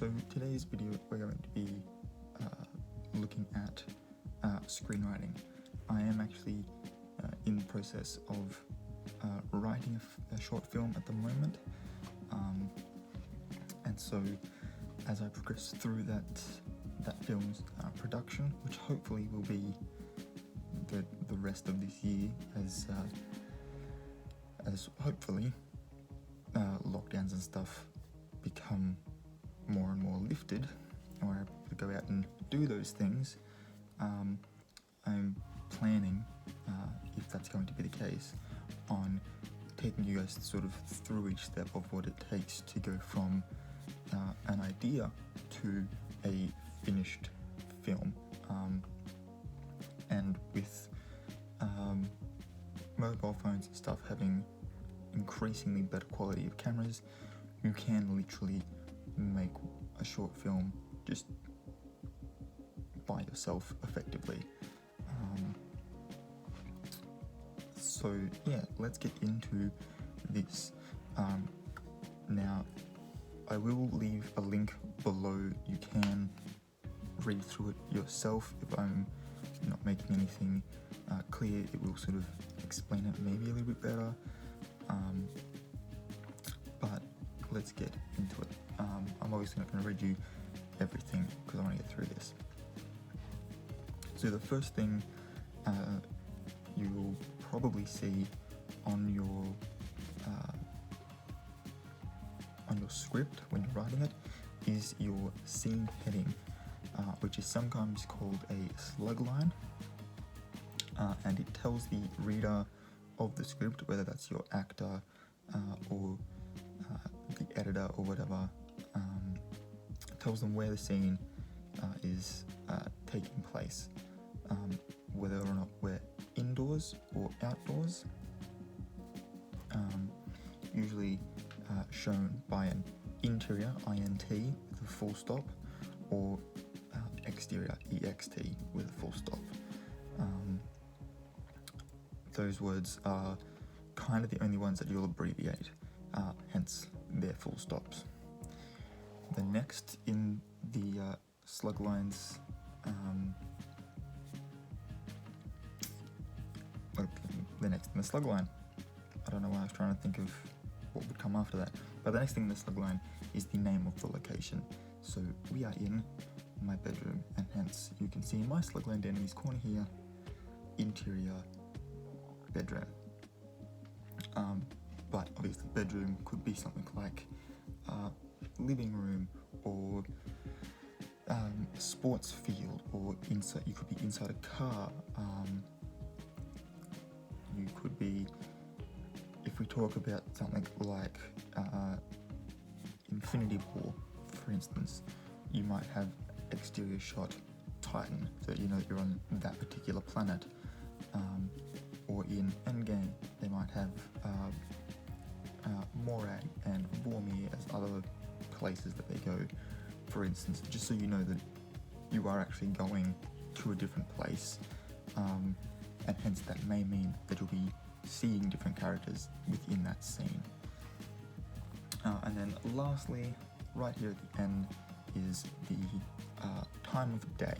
So today's video we're going to be looking at screenwriting. I am actually in the process of writing a short film at the moment, and so as I progress through that film's production, which hopefully will be the rest of this year, as hopefully lockdowns and stuff become more and more lifted, and we're able to go out and do those things. I'm planning, if that's going to be the case, on taking you guys sort of through each step of what it takes to go from an idea to a finished film. And with mobile phones and stuff having increasingly better quality of cameras, you can literally make a short film just by yourself effectively. So yeah, let's get into this. Now I will leave a link below. You can read through it yourself. If I'm not making anything clear, it will sort of explain it maybe a little bit better. But let's get into it. I'm obviously not going to read you everything because I want to get through this. So the first thing you will probably see on your script when you're writing it is your scene heading, which is sometimes called a slug line, and it tells the reader of the script, whether that's your actor or the editor or whatever, tells them where the scene is taking place, whether or not we're indoors or outdoors, usually shown by an interior, INT, with a full stop, or exterior, EXT, with a full stop. Those words are kind of the only ones that you'll abbreviate, hence their full stops. The next in the slug lines, the next in the slug line, I don't know why I was trying to think of what would come after that, but the next thing in the slug line is the name of the location. So we are in my bedroom, and hence you can see my slug line down in this corner here, interior bedroom. But obviously bedroom could be something like living room, or sports field, or inside. You could be inside a car. You could be, if we talk about something like Infinity War, for instance, you might have exterior shot Titan, so you know that you're on that particular planet. Or in Endgame, they might have Morag and Vormir as other places that they go, for instance, just so you know that you are actually going to a different place, and hence that may mean that you'll be seeing different characters within that scene. And then lastly, right here at the end, is the time of day.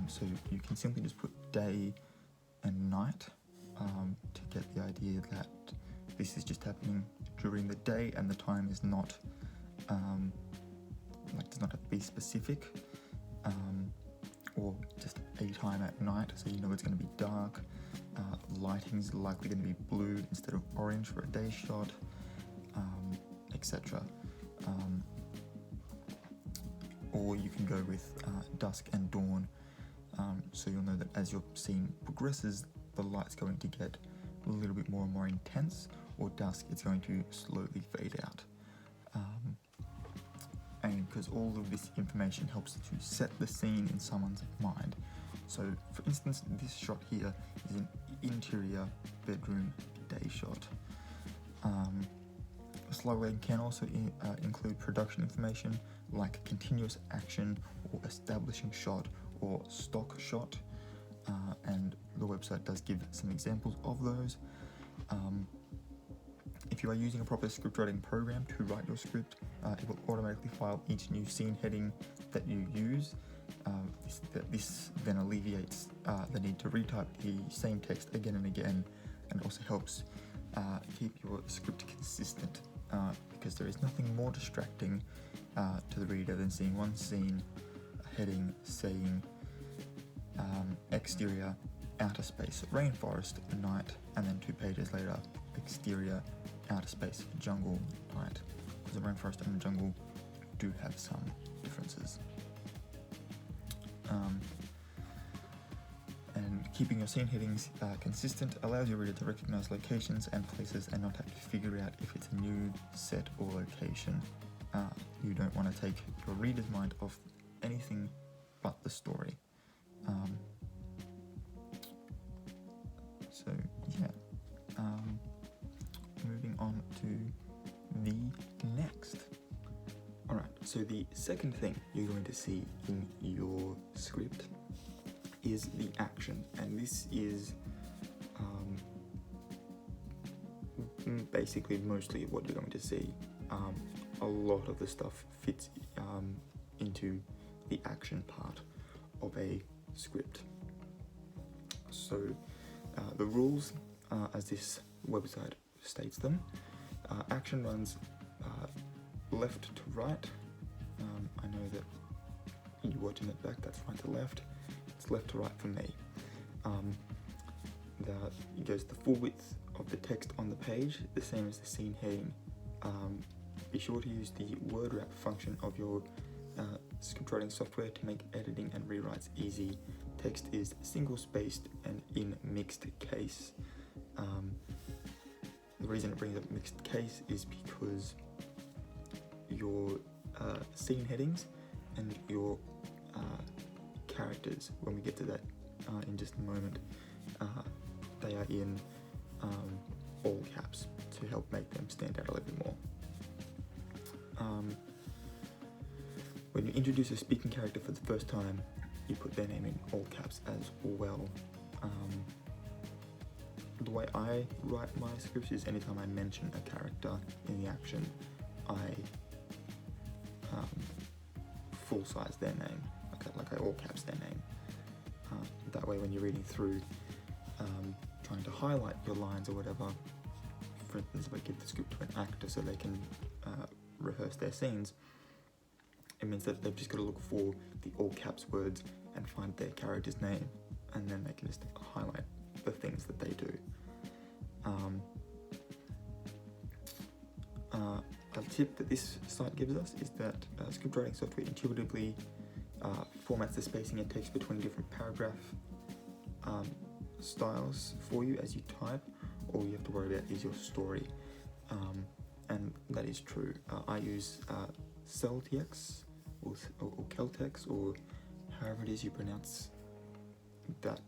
So you can simply just put day and night to get the idea that this is just happening during the day, and the time is not does not have to be specific, or just a time at night, so you know it's going to be dark. Lighting is likely going to be blue instead of orange for a day shot, etc. Or you can go with dusk and dawn, so you'll know that as your scene progresses, the light's going to get a little bit more and more intense, or dusk, it's going to slowly fade out. And because all of this information helps to set the scene in someone's mind. So for instance, this shot here is an interior bedroom day shot. A slug line can also include production information like continuous action, or establishing shot, or stock shot, and the website does give some examples of those. If if you are using a proper scriptwriting program to write your script, it will automatically file each new scene heading that you use. This then alleviates the need to retype the same text again and again, and also helps keep your script consistent, because there is nothing more distracting to the reader than seeing one scene heading saying exterior outer space rainforest night, and then 2 pages later exterior outer space jungle night, because the rainforest and the jungle do have some differences. And keeping your scene headings consistent allows your reader to recognize locations and places and not have to figure out if it's a new set or location. You don't want to take your reader's mind off anything but the story. So yeah, moving on to the next. Alright, so the second thing you're going to see in your script is the action, and this is basically mostly what you're going to see. A lot of the stuff fits into the action part of a script. So the rules, as this website states them, action runs left to right. I know that you're watching it back, that's right to left. It's left to right for me. It goes the full width of the text on the page, the same as the scene heading. Be sure to use the word wrap function of your scriptwriting software to make editing and rewrites easy. Text is single-spaced and in mixed case. The reason it brings up mixed case is because your scene headings and your characters, when we get to that in just a moment, they are in all caps to help make them stand out a little bit more. When you introduce a speaking character for the first time, you put their name in all caps as well. The way I write my scripts is anytime I mention a character in the action, I full size their name, like I all caps their name. That way when you're reading through, trying to highlight your lines or whatever, for instance if I give the script to an actor so they can rehearse their scenes, it means that they've just got to look for the all caps words and find their character's name, and then they can just highlight the things that they do. A tip that this site gives us is that scriptwriting software intuitively formats the spacing and text between different paragraph styles for you as you type. All you have to worry about is your story, and that is true. I use Celtx or Celtex, or however it is you pronounce that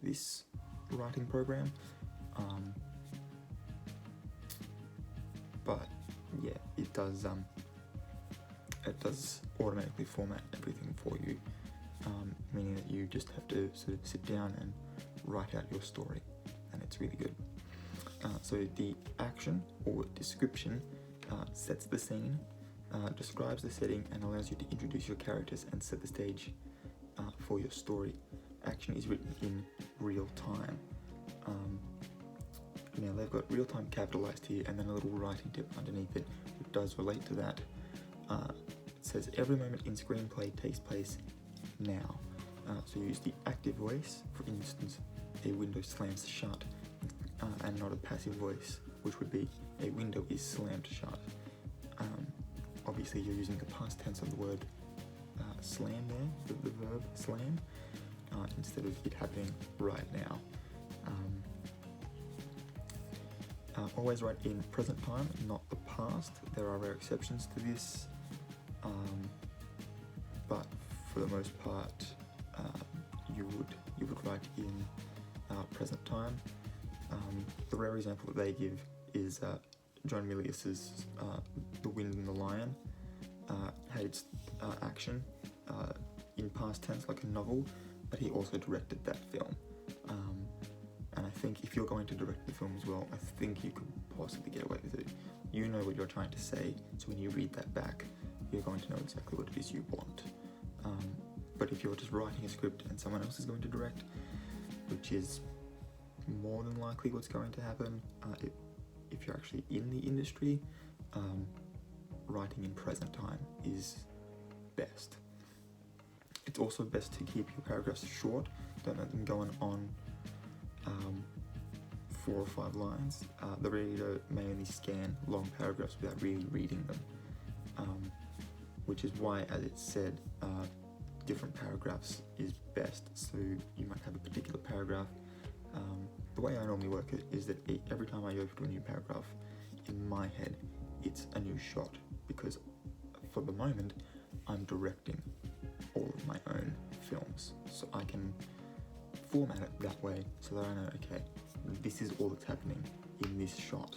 this writing program, but yeah, it does automatically format everything for you, meaning that you just have to sort of sit down and write out your story, and it's really good. So the action or description sets the scene, describes the setting, and allows you to introduce your characters and set the stage for your story. Action is written in real time. Now they've got real time capitalized here, and then a little writing tip underneath it that does relate to that. It says every moment in screenplay takes place now. So use the active voice, for instance, a window slams shut, and not a passive voice, which would be a window is slammed shut. Obviously you're using the past tense of the word slam there, the verb slam, instead of it happening right now. Always write in present time, not the past. There are rare exceptions to this, but for the most part, you would write in present time. The rare example that they give is John Milius's The Wind and the Lion had its action in past tense like a novel, but he also directed that film. And I think if you're going to direct the film as well, I think you could possibly get away with it. You know what you're trying to say, so when you read that back, you're going to know exactly what it is you want. But if you're just writing a script and someone else is going to direct, which is more than likely what's going to happen, if you're actually in the industry, writing in present time is best. It's also best to keep your paragraphs short. Don't let them go on 4 or 5 lines. The reader may only scan long paragraphs without really reading them, which is why, as it said, different paragraphs is best. So you might have a particular paragraph. The way I normally work it is that every time I go to a new paragraph, in my head, it's a new shot, because for the moment, I'm directing all of my own films, so I can format it that way so that I know, okay, this is all that's happening in this shot.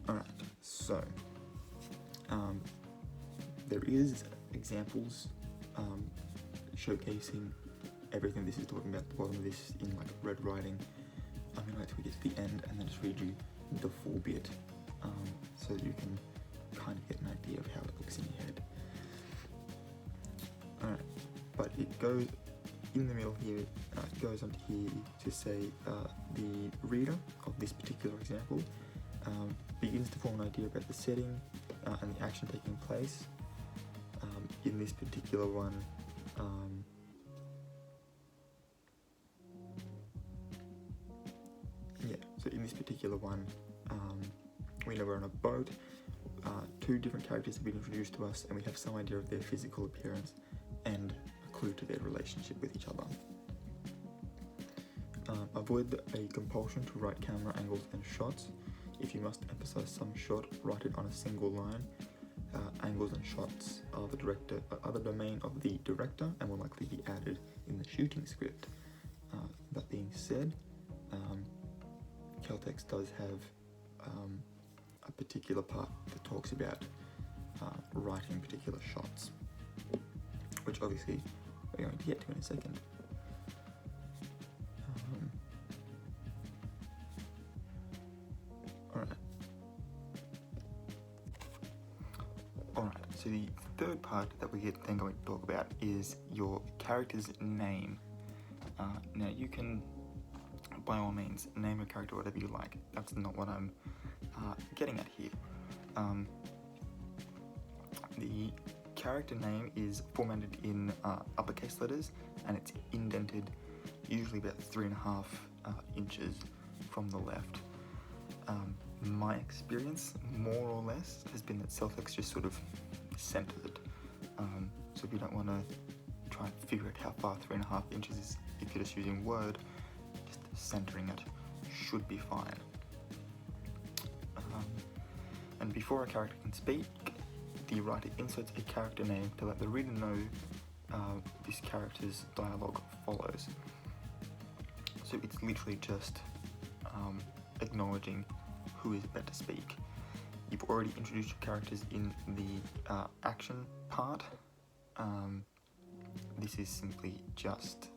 Alright, so there is examples showcasing everything this is talking about at the bottom of this in like red writing. I'm going to wait till we get to the end and then just read you the full bit, so that you can kind of get an idea of how it looks in your head. Alright, but it goes in the middle here, it goes on here to say the reader of this particular example begins to form an idea about the setting and the action taking place. In this particular one, we know we're on a boat. 2 different characters have been introduced to us, and we have some idea of their physical appearance and a clue to their relationship with each other. Avoid a compulsion to write camera angles and shots. If you must emphasize some shot, write it on a single line. Angles and shots are the domain of the director and will likely be added in the shooting script. That being said, Caltex does have a particular part that talks about writing particular shots, which obviously we're going to get to in a second. Alright, so the third part that we then going to talk about is your character's name. Now you can, by all means, name your character whatever you like. That's not what I'm getting at here. The character name is formatted in uppercase letters, and it's indented usually about 3.5 inches from the left. My experience, more or less, has been that Celtex just sort of centers it. So if you don't want to try and figure out how far 3.5 inches is, if you're just using Word, just centering it should be fine. And before a character can speak, the writer inserts a character name to let the reader know this character's dialogue follows. So it's literally just acknowledging who is about to speak. You've already introduced your characters in the action part. This is simply just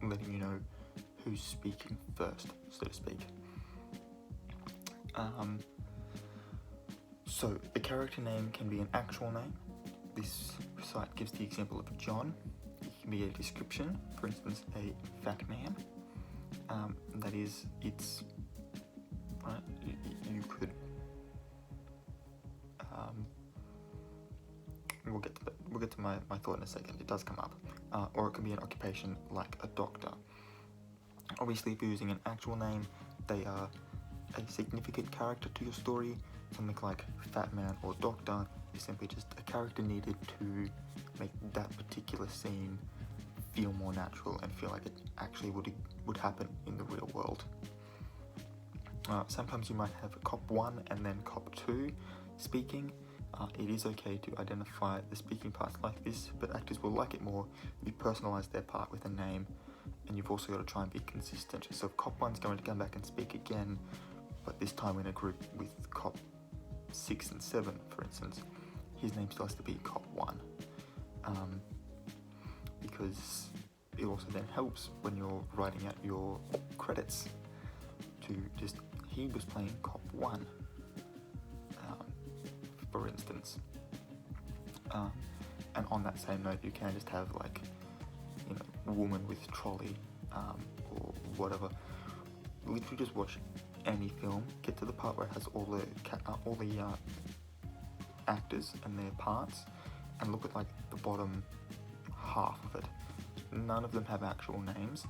letting you know who's speaking first, so to speak. So the character name can be an actual name. This site gives the example of John. It can be a description, for instance, a fat man. That is, it's right. You could. We'll get to my thought in a second. It does come up, or it can be an occupation like a doctor. Obviously, if you're using an actual name, they are a significant character to your story. Something like fat man or doctor is simply just a character needed to make that particular scene feel more natural and feel like it actually would happen in the real world. Sometimes you might have cop 1 and then cop 2 speaking. It is okay to identify the speaking parts like this, but actors will like it more if you personalise their part with a name, and you've also got to try and be consistent. So if cop 1's going to come back and speak again, but this time in a group with cop 6 and 7, for instance, his name still has to be cop 1, because it also then helps when you're writing out your credits to just, he was playing cop 1, for instance. And on that same note, you can just have like, woman with trolley, or whatever. Literally just watch any film, get to the part where it has all the actors and their parts, and look at like the bottom half of it. None of them have actual names.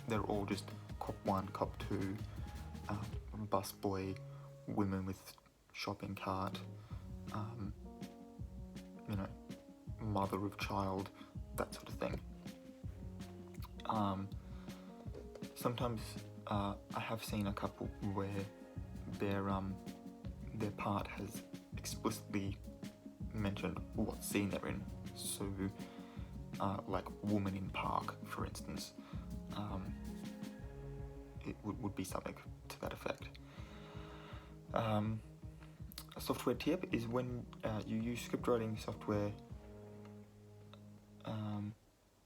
They're all just cop 1, cop 2, busboy, women with shopping cart, mother of child, that sort of thing. Sometimes I have seen a couple where their part has explicitly mentioned what scene they're in. So, like woman in park, for instance, it would be something to that effect. A software tip is when you use script writing software,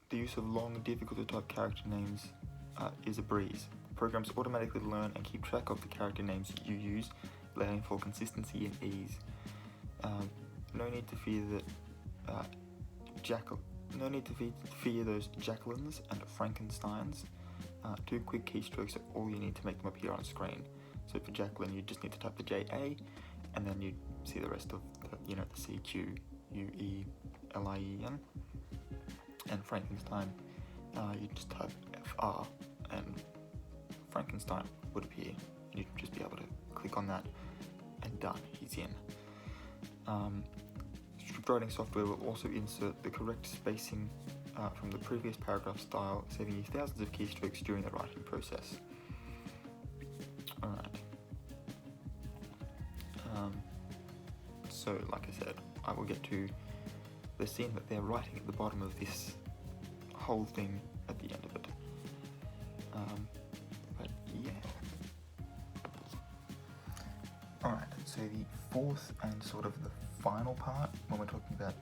the use of long, difficult to type character names is a breeze. Programs automatically learn and keep track of the character names you use, allowing for consistency and ease. No need to fear that No need to fear those Jacquelines and Frankensteins. 2 quick keystrokes are all you need to make them appear on screen. So for Jacqueline, you just need to type the JA, and then you see the rest of the CQUELIEN. And Frankenstein, you just type FR, and Frankenstein would appear. And you'd just be able to click on that, and done, he's in. Scriptwriting software will also insert the correct spacing from the previous paragraph style, saving you thousands of keystrokes during the writing process. Alright. So, like I said, I will get to the scene that they're writing at the bottom of this whole thing at the end of it. But yeah. Alright, so the fourth and sort of the final part, when we're talking about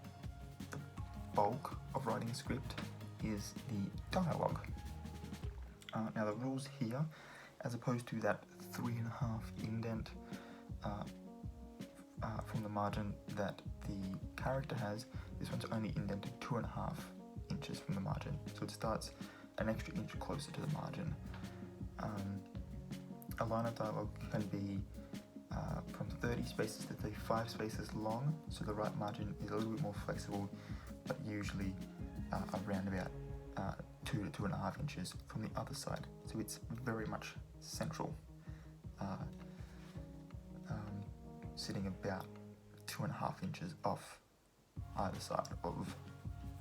the bulk of writing a script, is the dialogue. Now the rules here, as opposed to that 3.5 indent from the margin that the character has, this one's only indented 2.5 inches from the margin, so it starts an extra inch closer to the margin. A line of dialogue can be from 30 spaces to 35 spaces long, so the right margin is a little bit more flexible, but usually around about 2 to 2.5 inches from the other side, so it's very much central, sitting about 2.5 inches off either side of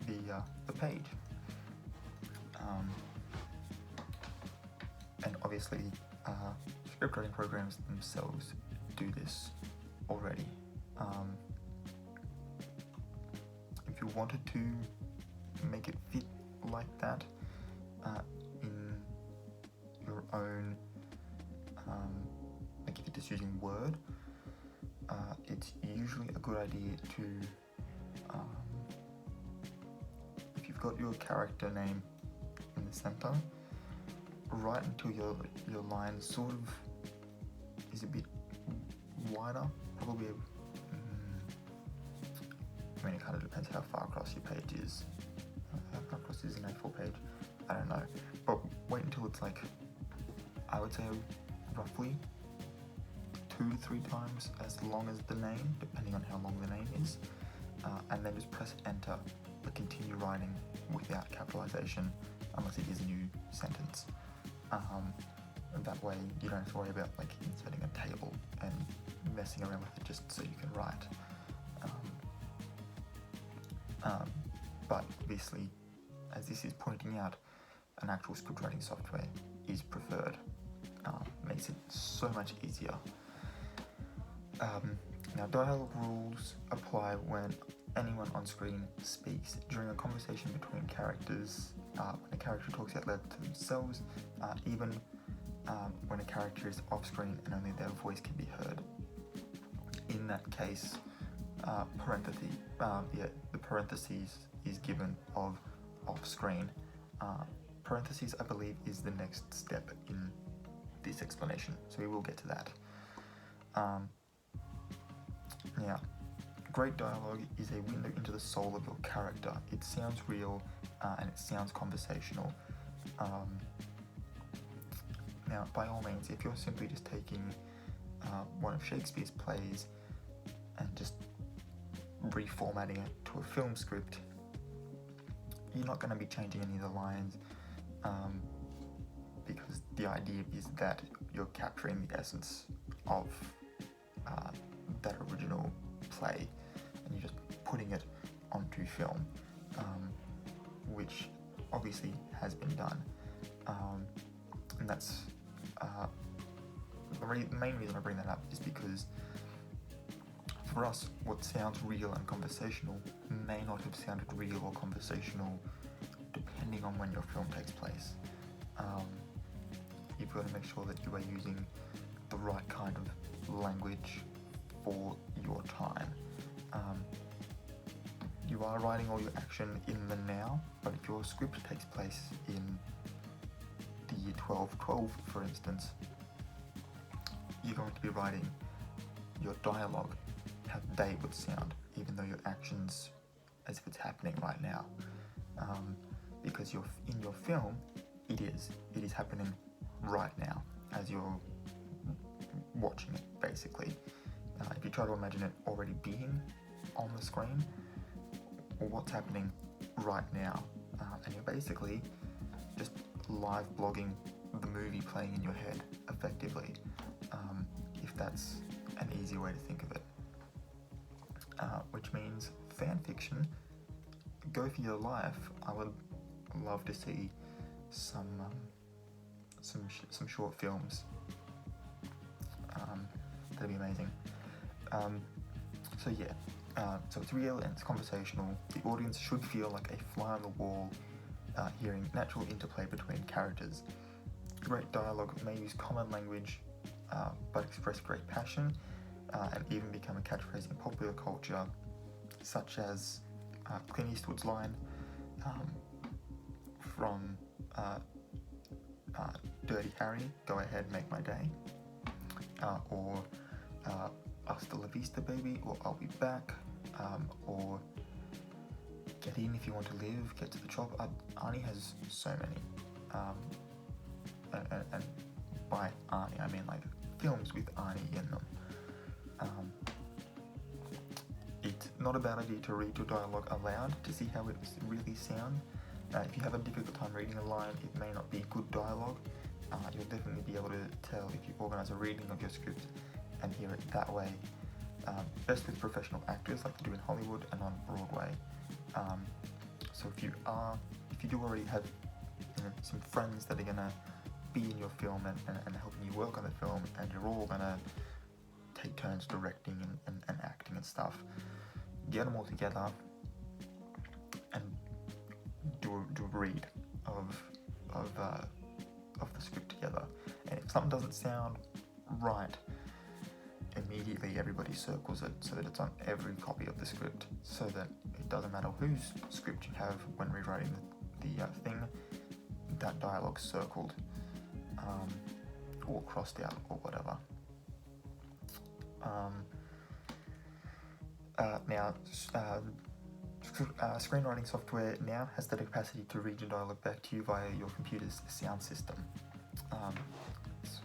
the page. And obviously script writing programs themselves do this already. If you wanted to make it fit like that in your own, like if you're just using Word, it's usually a good idea to, if you've got your character name in the center, write until your line sort of is a bit wider, probably, I mean, it kind of depends how far across your page is. How far across is an A4 page? I don't know. But wait until it's like, I would say roughly 2 to 3 times as long as the name, depending on how long the name is. And then just press enter, but continue writing without capitalization, unless it is a new sentence. That way you don't have to worry about like inserting a table and messing around with it just so you can write. But obviously, as this is pointing out, an actual script writing software is preferred. Makes it so much easier. Now, dialogue rules apply when anyone on screen speaks during a conversation between characters, when a character talks out loud to themselves, even when a character is off screen and only their voice can be heard. In that case, the parentheses is given of off screen. Parentheses, I believe, is the next step in this explanation, so we will get to that. Now, great dialogue is a window into the soul of your character. It sounds real and it sounds conversational. Now, by all means, if you're simply just taking one of Shakespeare's plays and just reformatting it to a film script, you're not going to be changing any of the lines, because the idea is that you're capturing the essence of that original play, and you're just putting it onto film, which obviously has been done, and that's the main reason I bring that up is because for us, what sounds real and conversational may not have sounded real or conversational depending on when your film takes place. You've got to make sure that you are using the right kind of language for your time. You are writing all your action in the now, but if your script takes place in the year 1212, for instance, you're going to be writing your dialogue how they would sound, even though your actions as if it's happening right now. Because in your film, it is happening right now as you're watching it, basically. If you try to imagine it already being on the screen, or what's happening right now, and you're basically just live blogging the movie playing in your head, effectively, if that's an easy way to think of it. Which means fan fiction, go for your life. I would love to see some short films. That'd be amazing. So it's real and it's conversational. The audience should feel like a fly on the wall, hearing natural interplay between characters. Great dialogue may use common language, but express great passion, and even become a catchphrase in popular culture, such as Clint Eastwood's line from Dirty Harry, "Go ahead, make my day," or "Hasta la vista, baby," or "I'll be back," or "Get in if you want to live," "Get to the chop." Arnie has so many, and by Arnie I mean like films with Arnie in them. It's not a bad idea to read your dialogue aloud to see how it really sounds. If you have a difficult time reading a line, it may not be good dialogue. You'll definitely be able to tell if you organise a reading of your script and hear it that way. Best with professional actors like they do in Hollywood and on Broadway. So if you do already have some friends that are going to be in your film and helping you work on the film, and you're all going to take turns directing and acting and stuff, get them all together and do a read of the script together. And if something doesn't sound right, immediately everybody circles it so that it's on every copy of the script, so that it doesn't matter whose script you have when rewriting the thing, that dialogue's circled or crossed out or whatever. Screenwriting software now has the capacity to read your dialogue back to you via your computer's sound system. So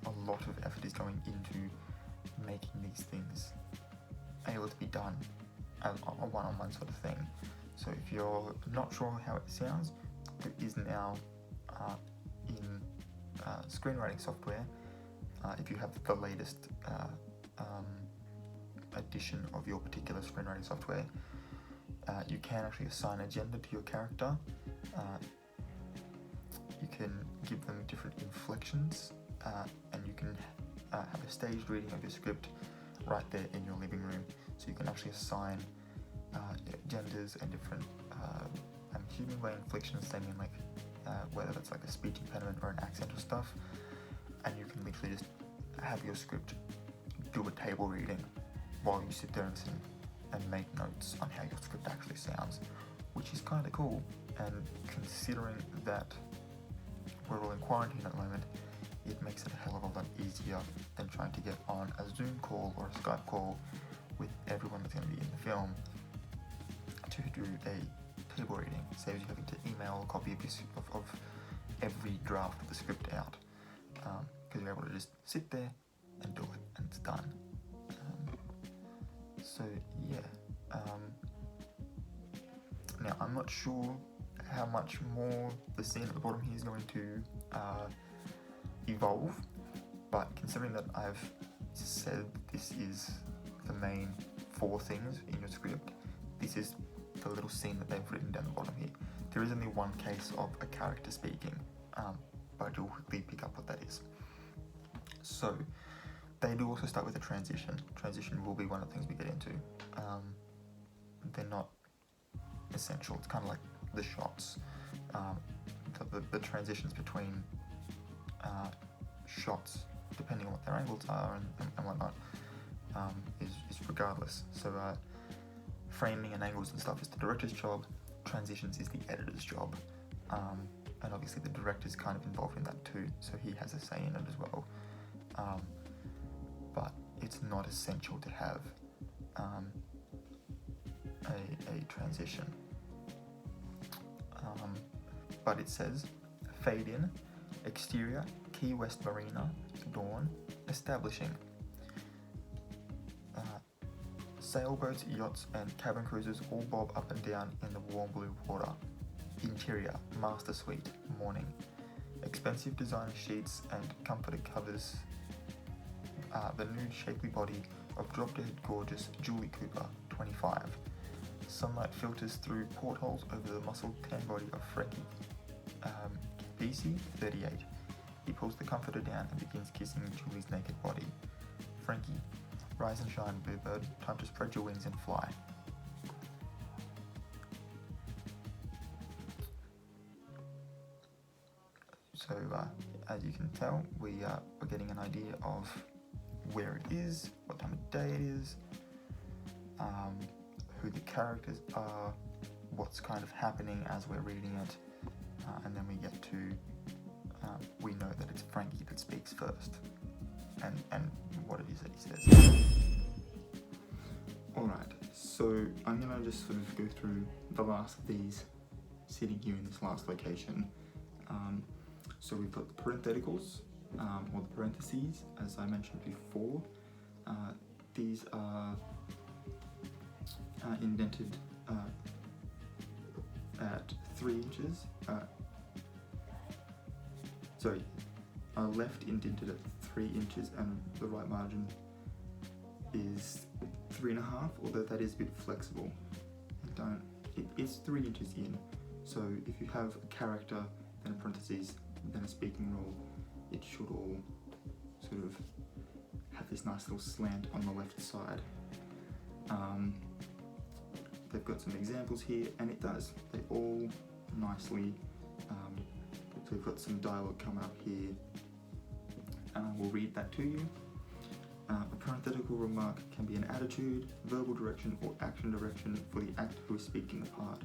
a lot of effort is going into making these things able to be done as a one-on-one sort of thing. So if you're not sure how it sounds, there is now in screenwriting software, if you have the latest edition of your particular screenwriting software, you can actually assign a gender to your character. You can give them different inflections, and you can have a staged reading of your script right there in your living room. So you can actually assign genders and different, I'm assuming by inflections they mean like whether it's like a speech impediment or an accent or stuff, and you can literally just have your script do a table reading while you sit there and listen and make notes on how your script actually sounds, which is kind of cool. And considering that we're all in quarantine at the moment, it makes it a hell of a lot easier than trying to get on a Zoom call or a Skype call with everyone that's going to be in the film to do a table reading. Saves you having to email a copy of every draft of the script out, because you're able to just sit there and do it, and it's done. So yeah, now I'm not sure how much more the scene at the bottom here is going to evolve, but considering that I've said this is the main 4 things in your script, this is the little scene that they've written down the bottom here. There is only one case of a character speaking, but you'll quickly pick up what that is. So they do also start with a transition. Transition will be one of the things we get into. They're not essential. It's kind of like the shots. The transitions between shots, depending on what their angles are and whatnot, is regardless. So framing and angles and stuff is the director's job. Transitions is the editor's job. And obviously the director's kind of involved in that too, so he has a say in it as well. But it's not essential to have a transition. But it says, fade in, exterior, Key West Marina, dawn, establishing. Sailboats, yachts, and cabin cruisers all bob up and down in the warm blue water. Interior, master suite, morning. Expensive designer sheets and comforter covers the nude shapely body of drop-dead gorgeous Julie Cooper, 25. Sunlight filters through portholes over the muscled tan body of Frankie BC, 38. He pulls the comforter down and begins kissing Julie's naked body. Frankie, rise and shine, bluebird, time to spread your wings and fly. So as you can tell, we're getting an idea of where it is, what time of day it is, who the characters are, what's kind of happening as we're reading it, and then we get to, we know that it's Frankie that speaks first, and what it is that he says. Alright, so I'm going to just sort of go through the last of these, sitting here in this last location. So we've got the parentheticals, or the parentheses, as I mentioned before. These are indented at 3 inches. Left indented at 3 inches, and the right margin is 3.5, although that is a bit flexible. It's 3 inches in, so if you have a character, then a parentheses, then a speaking role, it should all sort of have this nice little slant on the left side. They've got some examples here, and it does. They all nicely, so we've got some dialogue coming up here. We'll read that to you. A parenthetical remark can be an attitude, verbal direction, or action direction for the actor who is speaking the part.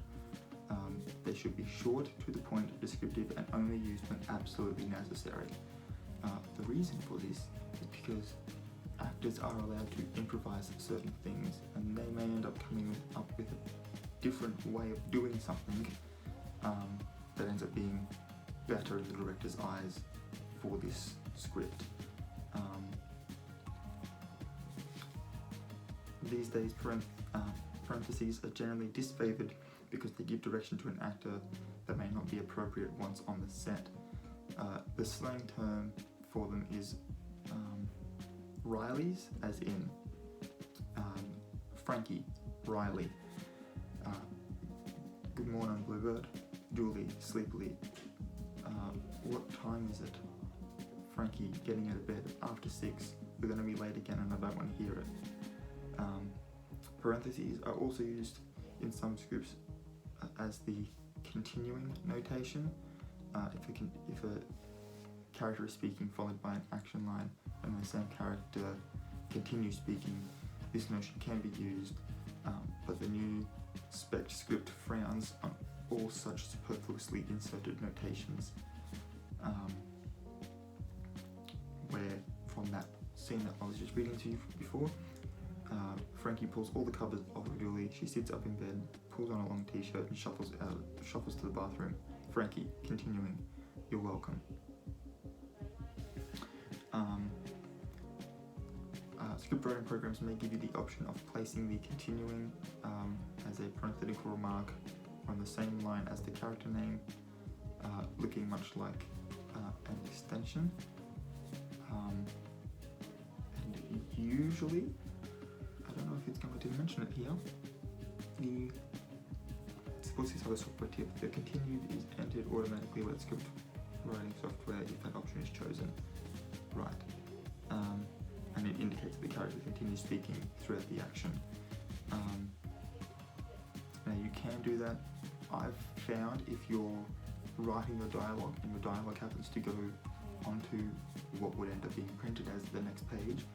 They should be short, to the point, descriptive, and only used when absolutely necessary. The reason for this is because actors are allowed to improvise certain things, and they may end up coming up with a different way of doing something that ends up being better in the director's eyes for this script. These days, parentheses are generally disfavored because they give direction to an actor that may not be appropriate once on the set. The slang term for them is Rileys, as in Frankie, Riley. Good morning, Bluebird. Julie, sleepily. What time is it? Frankie, getting out of bed. After 6. We're going to be late again and I don't want to hear it. Parentheses are also used in some scripts as the continuing notation. If a character is speaking followed by an action line and the same character continues speaking, this notion can be used, but the new spec script frowns all such superfluously inserted notations, where from that scene that I was just reading to you before, Frankie pulls all the covers off of Julie. She sits up in bed, pulls on a long t-shirt and shuffles to the bathroom. Frankie, continuing, you're welcome. Script writing programs may give you the option of placing the continuing as a parenthetical remark on the same line as the character name, looking much like an extension. And usually, I don't know if it's going to mention it here, suppose this other software tip, the continued is entered automatically with script writing software if that option is chosen. Right. And it indicates that the character continues speaking throughout the action. Now you can do that. I've found if you're writing your dialogue and your dialogue happens to go onto what would end up being printed as the next page,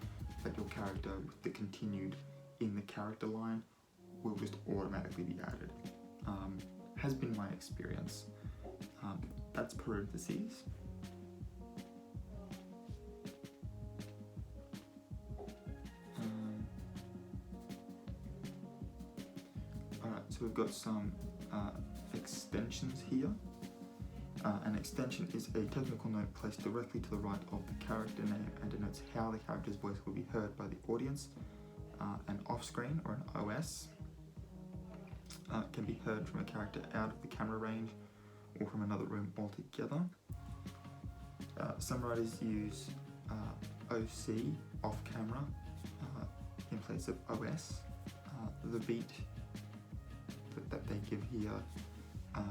that your character with the continued in the character line will just automatically be added. Has been my experience. That's parentheses. Alright, so we've got some extensions here. An extension is a technical note placed directly to the right of the character name and denotes how the character's voice will be heard by the audience. An off-screen or an OS can be heard from a character out of the camera range or from another room altogether. Some writers use OC, off camera, in place of OS. The beat that they give here, no,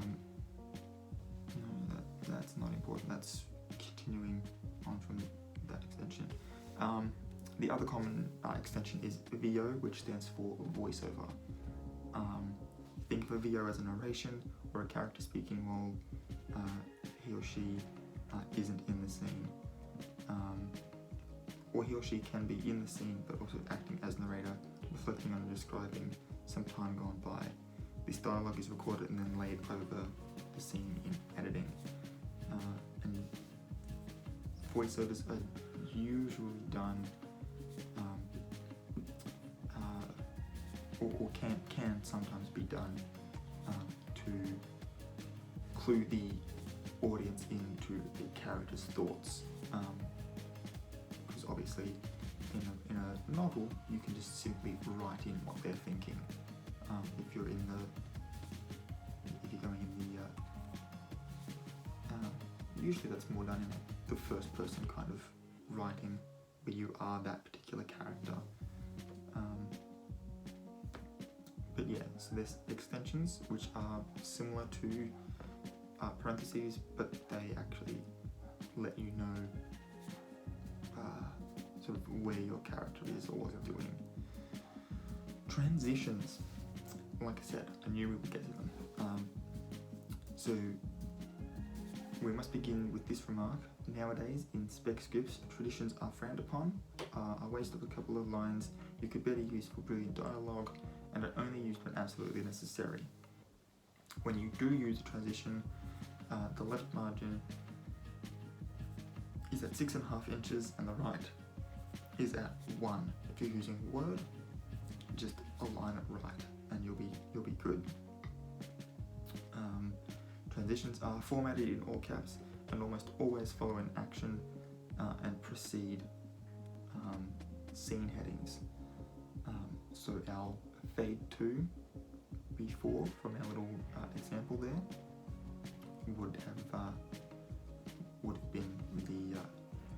that's not important, that's continuing on from that extension. The other common extension is VO, which stands for voiceover. Think of a VO as a narration or a character speaking while he or she isn't in the scene. Or he or she can be in the scene but also acting as narrator, reflecting on and describing some time gone by. This dialogue is recorded and then laid over the scene in editing. And voiceovers are usually done or can sometimes be done to clue the audience into the character's thoughts. Because obviously in a novel you can just simply write in what they're thinking. If you're going in the usually that's more done in the first person kind of writing where you are that particular character. But yeah, so there's extensions which are similar to parentheses, but they actually let you know sort of where your character is or what you're doing. Transitions, like I said, I knew we would get to them. So we must begin with this remark. Nowadays, in spec scripts, traditions are frowned upon, a waste of a couple of lines you could better use for brilliant dialogue, and are only used when absolutely necessary. When you do use a transition, the left margin is at 6.5 inches and the right is at 1. If you're using Word, just align it right and you'll be good. Transitions are formatted in all caps and almost always follow an action and precede scene headings. So our fade to before from our little example there would have been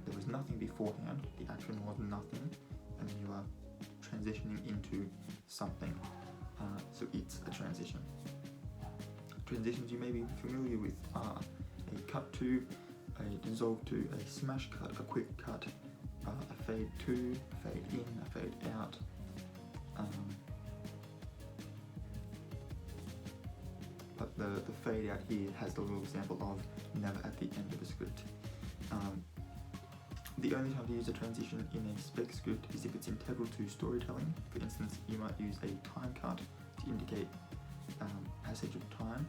there was nothing beforehand, the action was nothing, and then you are transitioning into something, so it's a transition. Transitions you may be familiar with are a cut to, a dissolve to, a smash cut, a quick cut, a fade to, a fade in, a fade out. But the fade out here has a little example of never at the end of a script. The only time to use a transition in a spec script is if it's integral to storytelling. For instance, you might use a time cut to indicate passage of time,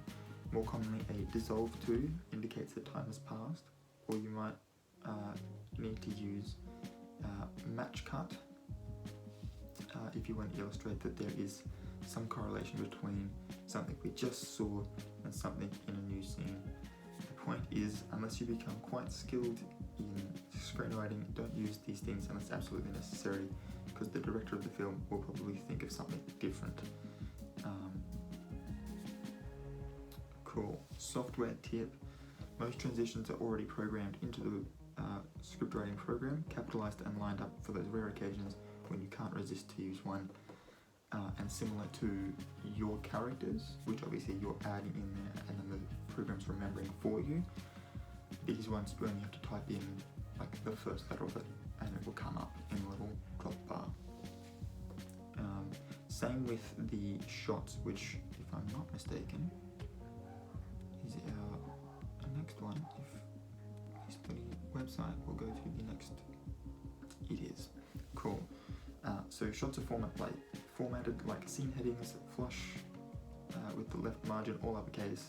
More commonly, a dissolve to indicates that time has passed, or you might need to use match cut if you want to illustrate that there is some correlation between something we just saw and something in a new scene. The point is, unless you become quite skilled in screenwriting, don't use these things unless absolutely necessary, because the director of the film will probably think of something different. Cool. Software tip. Most transitions are already programmed into the script writing program, capitalized and lined up for those rare occasions when you can't resist to use one. And similar to your characters, which obviously you're adding in there and then the program's remembering for you, these ones you only have to type in like the first letter of it and it will come up in a little drop bar. Same with the shots, which, if I'm not mistaken, is our next one. If history website will go to the next, it is. Cool. So shots are formatted like scene headings, flush with the left margin all uppercase,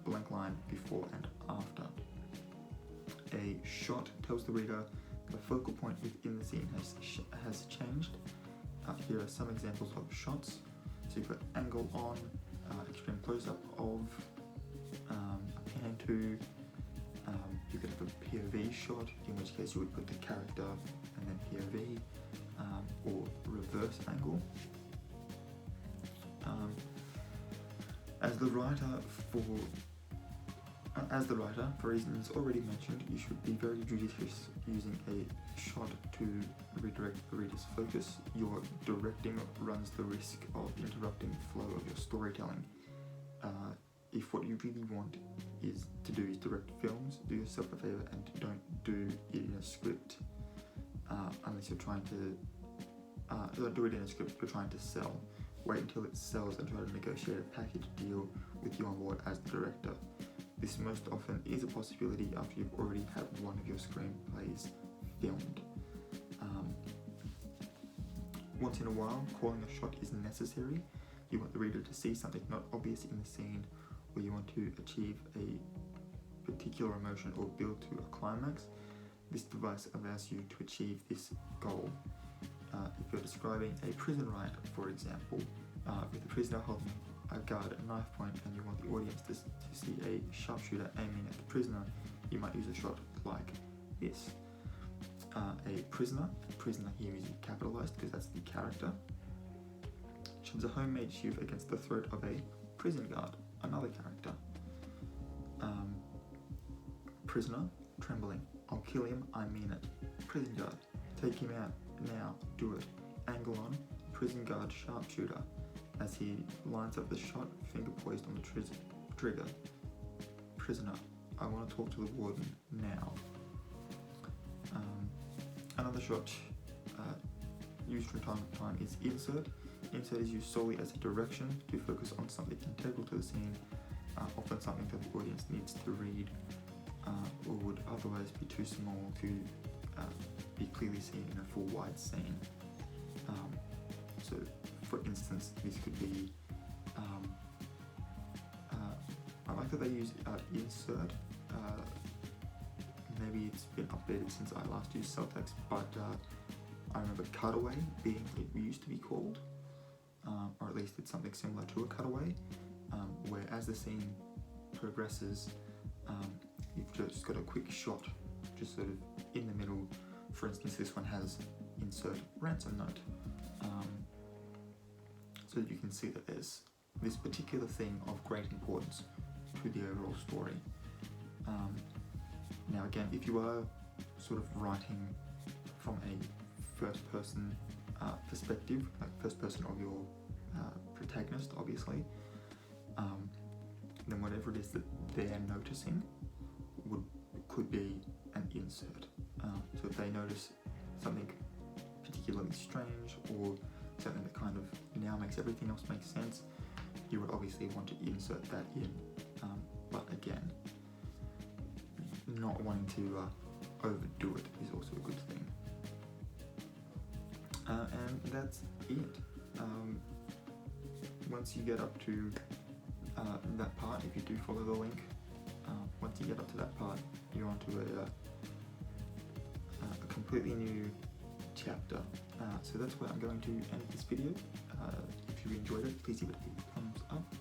blank line before and after. A shot tells the reader the focal point within the scene has changed. Here are some examples of shots. So you've got angle on, extreme close-up of, a pan to, you could have a POV shot, in which case you would put the character and then POV, or reverse angle. As the writer, for reasons already mentioned, you should be very judicious using a shot to redirect the reader's focus. Your directing runs the risk of interrupting the flow of your storytelling. If what you really want is direct films, do yourself a favor and don't do it in a script, unless you're trying to, don't do it in a script you're trying to sell. Wait until it sells and try to negotiate a package deal with you on board as the director. This most often is a possibility after you've already had one of your screenplays filmed. Once in a while, calling a shot is necessary. You want the reader to see something not obvious in the scene, or you want to achieve a particular emotion or build to a climax. This device allows you to achieve this goal. If you're describing a prison riot, for example, with the prisoner holding a guard at knife point and you want the audience to see a sharpshooter aiming at the prisoner, you might use a shot like this. A prisoner here is capitalized because that's the character, shoves a homemade shiv against the throat of a prison guard, another character. Prisoner, trembling, I'll kill him, I mean it. Prison guard, take him out, now, do it. Angle on, prison guard sharpshooter, as he lines up the shot, finger poised on the trigger. Prisoner, I want to talk to the warden now. Another shot used from time to time is insert. Insert is used solely as a direction to focus on something integral to the scene, often something that the audience needs to read, or would otherwise be too small to be clearly seen in a full wide scene. So for instance, this could be, I like that they use insert. Maybe it's been updated since I last used cell text, but I remember cutaway being what it used to be called, or at least it's something similar to a cutaway, where as the scene progresses, you've just got a quick shot, just sort of in the middle. For instance, this one has insert ransom note, so that you can see that there's this particular thing of great importance to the overall story. Now again, if you are sort of writing from a first-person perspective, like first person of your protagonist, obviously, then whatever it is that they're noticing could be an insert. So if they notice something particularly strange or something that kind of now makes everything else make sense, you would obviously want to insert that in. But again, not wanting to overdo it is also a good thing. And that's it. Once you get up to that part, if you do follow the link, once you get up to that part, you're onto a completely new chapter. So that's where I'm going to end this video. If you enjoyed it, please give it a thumbs up.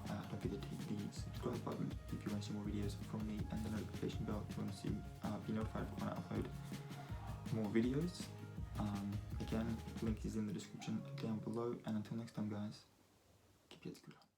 Don't forget to hit the subscribe button if you want to see more videos from me, and the notification bell if you want to see, be notified when I upload more videos. Again, link is in the description down below, and until next time guys, keep your heads good.